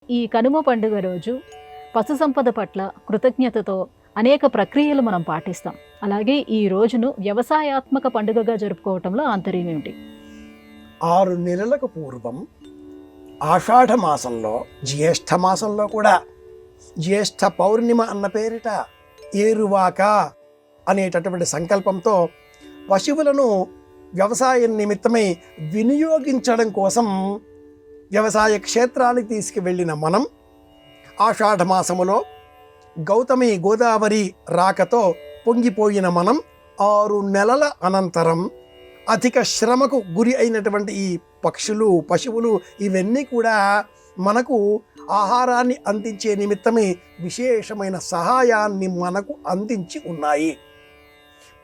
ఈ కనుమ పండుగ రోజు పశు సంపద పట్ల కృతజ్ఞతతో అనేక ప్రక్రియలు మనం పాటిస్తాం. అలాగే ఈ రోజును వ్యవసాయాత్మక పండుగగా జరుపుకోవటంలో ఆంతర్యం ఏమిటి? 6 నెలలకు పూర్వం ఆషాఢ మాసంలో, జ్యేష్ఠ మాసంలో కూడా జ్యేష్ఠ పౌర్ణిమ అన్న పేరిట ఏరువాక అనేటటువంటి సంకల్పంతో పశువులను వ్యవసాయం నిమిత్తమై వినియోగించడం కోసం వ్యవసాయ క్షేత్రానికి తీసుకువెళ్ళిన మనం ఆషాఢ మాసములో గౌతమి గోదావరి రాకతో పొంగిపోయిన మనం 6 నెలల అనంతరం అధిక శ్రమకు గురి అయినటువంటి ఈ పశువులు ఇవన్నీ కూడా మనకు ఆహారాన్ని అందించే నిమిత్తమే విశేషమైన సహాయాన్ని మనకు అందించి ఉన్నాయి.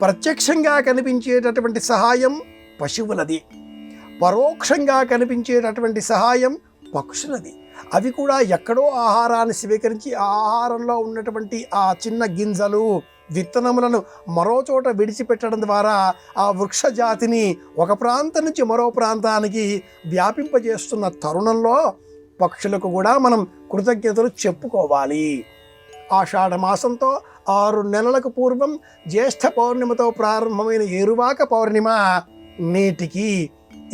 ప్రత్యక్షంగా కనిపించేటటువంటి సహాయం పశువులది, పరోక్షంగా కనిపించేటటువంటి సహాయం పక్షులది. అవి కూడా ఎక్కడో ఆహారాన్ని స్వీకరించి ఆ ఆహారంలో ఉన్నటువంటి ఆ చిన్న గింజలు, విత్తనములను మరో చోట విడిచిపెట్టడం ద్వారా ఆ వృక్ష జాతిని ఒక ప్రాంతం నుంచి మరో ప్రాంతానికి వ్యాపింపజేస్తున్న తరుణంలో పక్షులకు కూడా మనం కృతజ్ఞతలు చెప్పుకోవాలి. ఆషాఢ మాసంతో 6 నెలలకు పూర్వం జ్యేష్ఠ పౌర్ణిమతో ప్రారంభమైన ఏరువాక పౌర్ణిమ నేటికి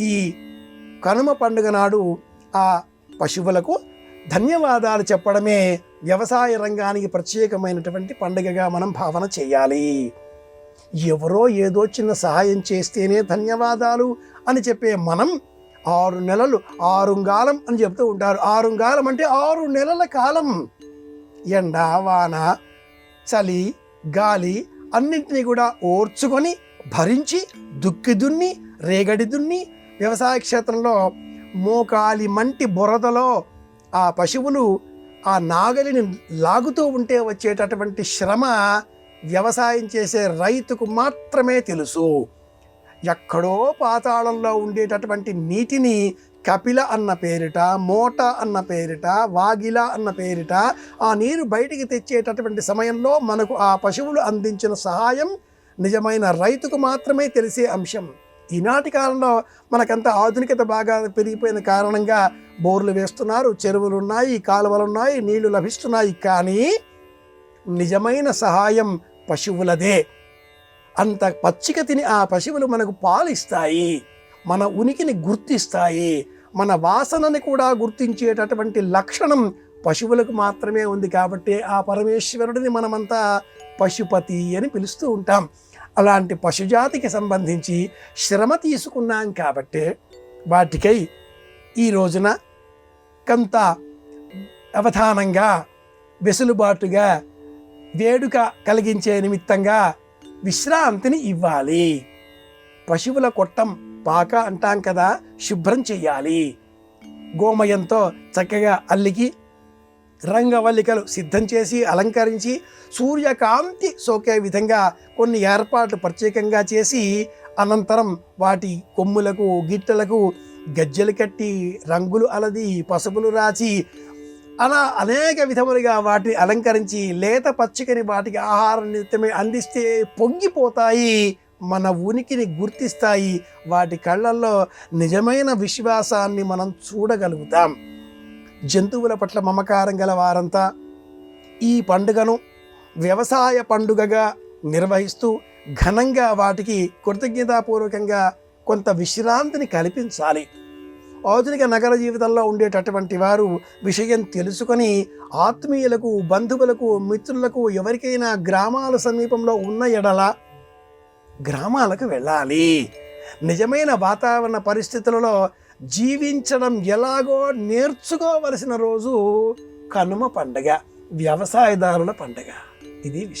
ఈ కనుమ పండుగ నాడు ఆ పశువులకు ధన్యవాదాలు చెప్పడమే వ్యవసాయ రంగానికి ప్రత్యేకమైనటువంటి పండుగగా మనం భావన చేయాలి. ఎవరో ఏదో చిన్న సహాయం చేస్తేనే ధన్యవాదాలు అని చెప్పే మనం 6 నెలలు ఆరుంగాలం అని చెప్తూ ఉంటారు. ఆరుంగాలం అంటే 6 నెలల కాలం ఎండ, వాన, చలి, గాలి అన్నింటినీ కూడా ఓర్చుకొని భరించి దుక్కి దున్ని రేగడి దున్ని వ్యవసాయ క్షేత్రంలో మోకాలి మంటి బురదలో ఆ పశువులు ఆ నాగలిని లాగుతూ ఉంటే వచ్చేటటువంటి శ్రమ వ్యవసాయం చేసే రైతుకు మాత్రమే తెలుసు. ఎక్కడో పాతాళంలో ఉండేటటువంటి నీటిని కపిల అన్న పేరిట, మోట అన్న పేరిట, వాగిల అన్న పేరిట ఆ నీరు బయటికి తెచ్చేటటువంటి సమయంలో మనకు ఆ పశువులు అందించిన సహాయం నిజమైన రైతుకు మాత్రమే తెలిసే అంశం. ఈనాటి కాలంలో మనకంత ఆధునికత బాగా పెరిగిపోయిన కారణంగా బోర్లు వేస్తున్నారు, చెరువులు ఉన్నాయి, కాలువలు ఉన్నాయి, నీళ్లు లభిస్తున్నాయి. కానీ నిజమైన సహాయం పశువులదే. అంత పచ్చిక తిని ఆ పశువులు మనకు పాలిస్తాయి, మన ఉనికిని గుర్తిస్తాయి, మన వాసనని కూడా గుర్తించేటటువంటి లక్షణం పశువులకు మాత్రమే ఉంది. కాబట్టి ఆ పరమేశ్వరుడిని మనమంతా పశుపతి అని పిలుస్తూ ఉంటాం. అలాంటి పశుజాతికి సంబంధించి శ్రమ తీసుకున్నాం కాబట్టి వాటికై ఈ రోజున కొంత అవధానంగా, వెసులుబాటుగా, వేడుక కలిగించే నిమిత్తంగా విశ్రాంతిని ఇవ్వాలి. పశువుల కొట్టం, పాక అంటాం కదా, శుభ్రం చెయ్యాలి. గోమయంతో చక్కగా అల్లికి రంగవల్లికలు సిద్ధం చేసి అలంకరించి సూర్యకాంతి సోకే విధంగా కొన్ని ఏర్పాట్లు ప్రత్యేకంగా చేసి అనంతరం వాటి కొమ్ములకు, గిట్టలకు గజ్జెలు కట్టి, రంగులు అలది, పసుపులు రాచి అలా అనేక విధములుగా వాటిని అలంకరించి లేత పచ్చికని వాటికి ఆహారం నిమిత్తమే అందిస్తే పొంగిపోతాయి, మన ఉనికిని గుర్తిస్తాయి. వాటి కళ్ళల్లో నిజమైన విశ్వాసాన్ని మనం చూడగలుగుతాం. జంతువుల పట్ల మమకారం గల వారంతా ఈ పండుగను వ్యవసాయ పండుగగా నిర్వహిస్తూ ఘనంగా వాటికి కృతజ్ఞతాపూర్వకంగా కొంత విశ్రాంతిని కల్పించాలి. ఆధునిక నగర జీవితంలో ఉండేటటువంటి వారు విషయం తెలుసుకొని ఆత్మీయులకు, బంధువులకు, మిత్రులకు ఎవరికైనా గ్రామాల సమీపంలో ఉన్న ఎడల గ్రామాలకు వెళ్ళాలి. నిజమైన వాతావరణ పరిస్థితులలో జీవించడం ఎలాగో నేర్చుకోవలసిన రోజు కనుమ పండగ, వ్యవసాయదారుల పండగ. ఇది విషయం.